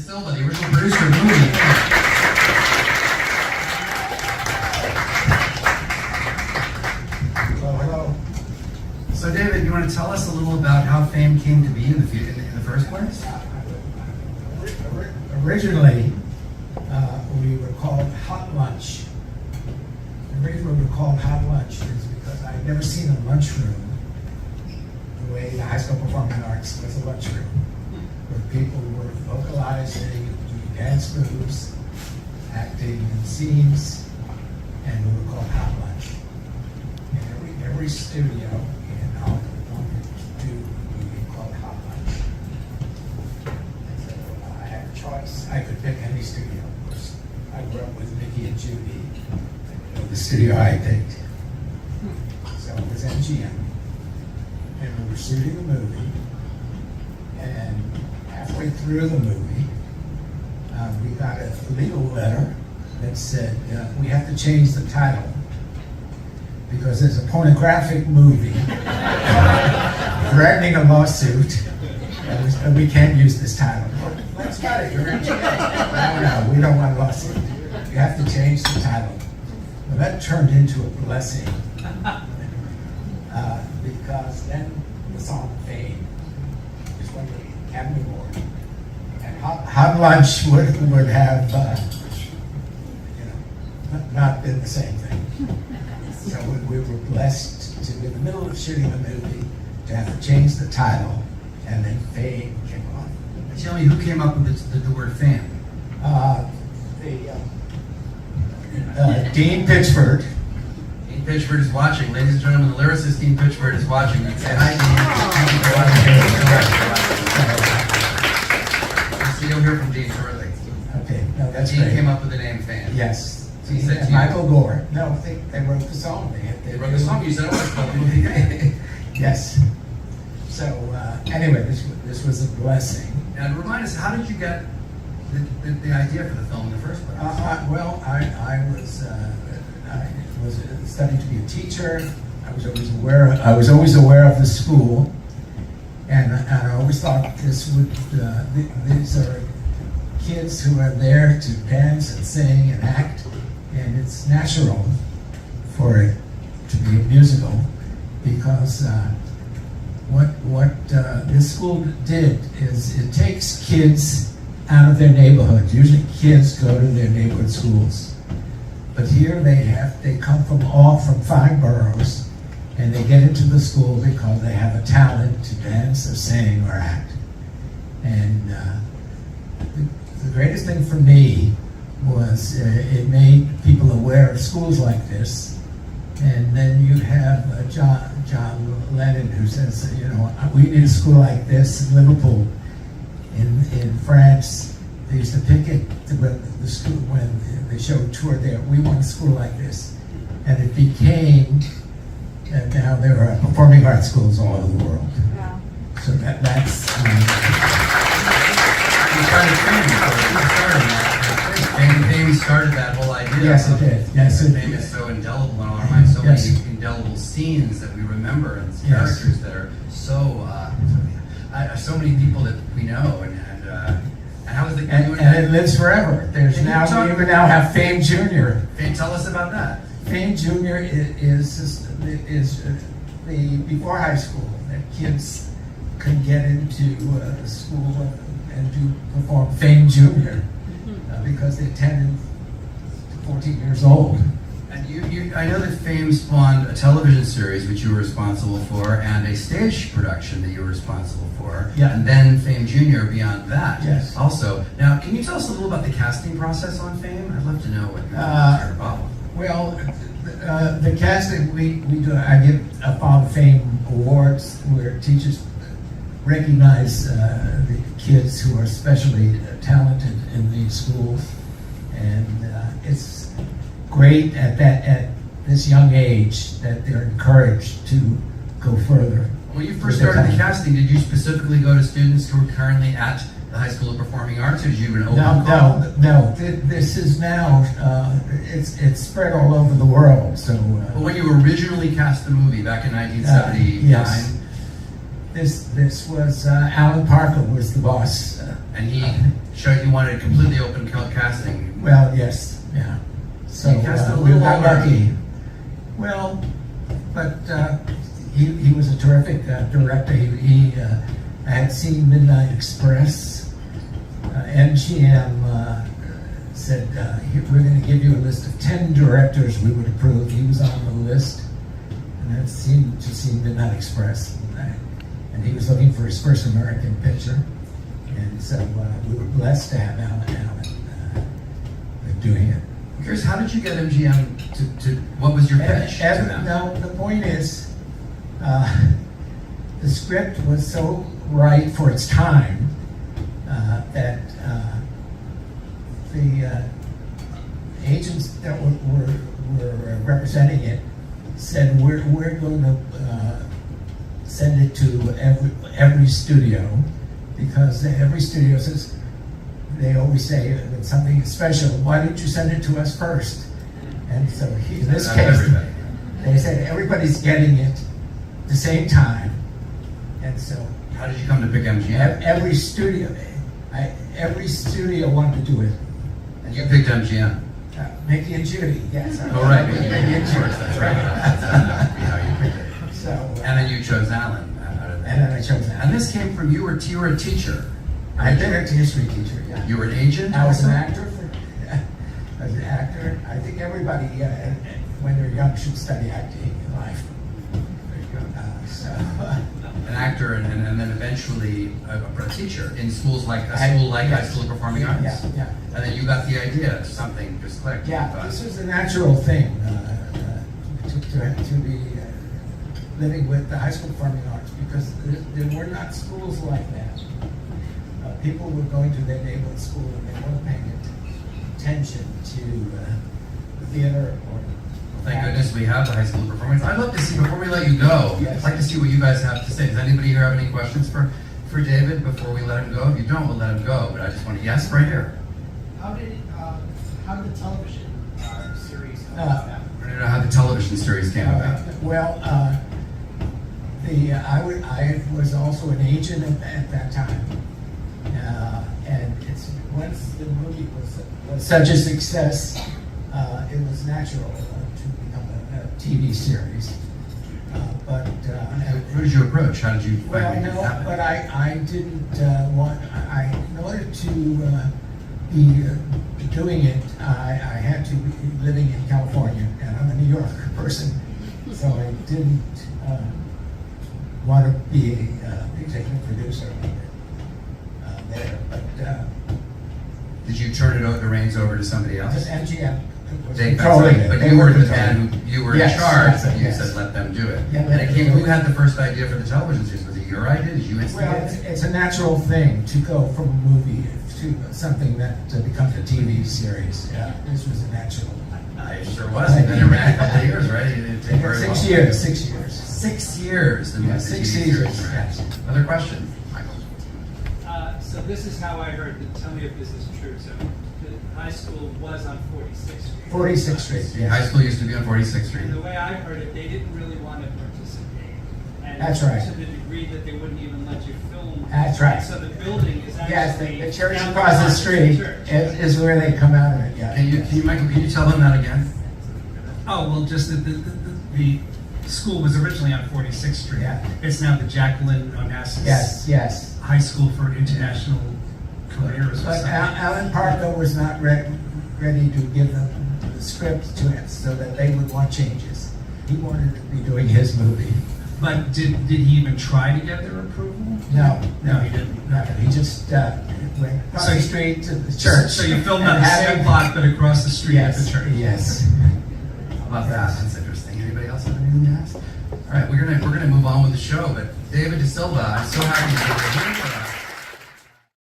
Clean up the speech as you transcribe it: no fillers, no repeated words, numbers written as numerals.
Silva, the original producer of the movie. Hello. So David, you want to tell us a little about how Fame came to be in the first place? Originally, we were called Hot Lunch. The reason we were called Hot Lunch is because I'd never seen a lunchroom the way the high school performing arts was a lunchroom, where people were vocalizing, doing dance moves, acting in scenes, and we were called Hot Lunch. And every studio in Hollywood wanted to do a movie called Hot Lunch. And so I had a choice. I could pick any studio. Of course, I grew up with Mickey and Judy, the studio I picked. So it was MGM. And we were shooting the movie. And halfway through the movie, we got a legal letter that said we have to change the title because there's a pornographic movie threatening a lawsuit, and we can't use this title. Let's got it. You're no, we don't want a lawsuit. You have to change the title. Well, that turned into a blessing because then the song Fame is won the Academy Award, and Hot Lunch would have not been the same thing. So we were blessed to, in the middle of shooting the movie, to have to change the title, and then Fame came on. Tell me, who came up with the word Fame? Dean Pitchford. Dean Pitchford is watching. Ladies and gentlemen, the lyricist Dean Pitchford is watching. Say hi, Dean. Thank you for watching. So you'll hear from Dean shortly. Okay, no, that's Dean great. came up with the name Fame. Yes. So he said to you, Michael Gore. No, they wrote the song. They wrote the song. You said it was called. Yes. So anyway, this was a blessing. Now, remind us, how did you get the idea for the film in the first place? Well, I was studying to be a teacher. I was always aware of the school, and I always thought these are kids who are there to dance and sing and act, and it's natural for it to be a musical because what this school did is it takes kids out of their neighborhood. Usually kids go to their neighborhood schools. But here they come from 5 boroughs, and they get into the school because they have a talent to dance or sing or act. And the greatest thing for me was it made people aware of schools like this. And then you have John Lennon who says, we need a school like this in Liverpool. In France, they used to pick it the school when they showed tour there. We want a school like this, and it became. And now there are performing arts schools all over the world. Wow. So that's. Fame started that whole idea. Yes, it did. Yes, it Fame did. is so indelible in our minds. So Yes. many indelible scenes that we remember, and Yes. characters that are so many people that we know, and how is the And it lives forever. We even now have Fame Junior. Tell us about that. Fame Junior is the before high school that kids can get into school and perform Fame Junior because they're 10 to 14 years old. And I know that Fame spawned a television series which you were responsible for, and a stage production that you were responsible for, Yeah. and then Fame Junior beyond that. Yes. Also, now can you tell us a little about the casting process on Fame? I'd love to know what you're involved with. Well, the casting we do. I give Father Fame awards where teachers recognize the kids who are especially talented in these schools, and it's great at this young age that they're encouraged to go further. When you first started the casting, did you specifically go to students who are currently at the High School of Performing Arts, or did you do an open call? No. This is now it's spread all over the world. So, But when you originally cast the movie back in 1979, yes. This was Alan Parker was the boss. And he showed you wanted completely open casting. Well, yes, yeah. So You cast a we little got older. lucky. Well, but he was a terrific director. I had seen Midnight Express. MGM said, we're going to give you a list of 10 directors we would approve. He was on the list. And that seemed to see Midnight Express. And he was looking for his first American picture. And so we were blessed to have Alan doing it. Curious, how did you get MGM to what was your pitch to them? No, the point is, the script was so right for its time that the agents that were representing it said we're going to send it to every studio, because every studio says, they always say when something is special, why didn't you send it to us first? And so in this case, they said everybody's getting it at the same time. And so How did you come to pick MGM? every studio wanted to do it. And you picked MGM. Mickey and Judy, yes. Oh, right. Mickey Of and Judy. course, that's right. That's how you picked it. So, And then you chose Alan out of that. and then I chose that. And this came from you were a teacher. I've been a history teacher, yeah. You were an agent? I was also? an actor. I was an actor. I think everybody, when they're young, should study acting in life. An actor and then eventually a teacher in schools like High School of Performing Arts. Yeah. And then you got the idea, something just clicked. Yeah, You thought, this was a natural thing to be living with the High School of Performing Arts, because there were not schools like that. People were going to their neighborhood school and they weren't paying attention to the theater or. Thank goodness we have the High School of Performing Arts. I'd love to see, before we let you go, Yes. I'd like to see what you guys have to say. Does anybody here have any questions for David before we let him go? If you don't, we'll let him go. But I just want to, yes, right here. How did the television series come Uh, about? I don't know how the television series came about. Well, I was also an agent at that time, and once the movie was such a success, it was natural to become a TV series. Who did you approach? How did you Well, find it no, happen? but I didn't want. In order to be doing it, I had to be living in California, and I'm a New York person, so I didn't want to be a executive producer there. But Did you turn the reins over to somebody else? just MGM was That's controlling right. it. But They you were the controlling man you were Yes, in charge, yes, and you yes. said let them do it. Yeah, And it came. Who had the first idea for the television series? Was it your idea? Did you instigate Well, it? it's a natural thing to go from a movie to something that becomes a TV series. Yeah, this was a natural. It sure was. And then it ran a couple of years, right? It didn't take very long. 6 years. 6 years. 6 years. to Yeah, make the 6 TV seasons. series ran. Yes. Other question, Michael? So this is how I heard it. Tell me if this is true. So the high school was on 46th Street. 46th Street. Yes. High school used to be on 46th Street. And the way I heard it, they didn't really want to participate. And That's right. To the degree that they wouldn't even let you film. That's right. So the building is Yes, actually. the church down across the block street church. is where they come out of it. Yeah. Can you, Michael? Can you tell them that again? Oh, well, just that the school was originally on 46th Street. Yeah. It's now the Jacqueline Onassis Yes. High School for International Careers or But something. Alan Parker was not ready to give them the script to it so that they would want changes. He wanted to be doing his movie. But did he even try to get their approval? No, He didn't. No, he just went across So the you- street to the church. So you filmed on and the had same him- block but across the street at the church. Yes. How about that? That's interesting. Anybody else have anything to ask? All right, we're gonna move on with the show. But David De Silva, I'm so happy to be here.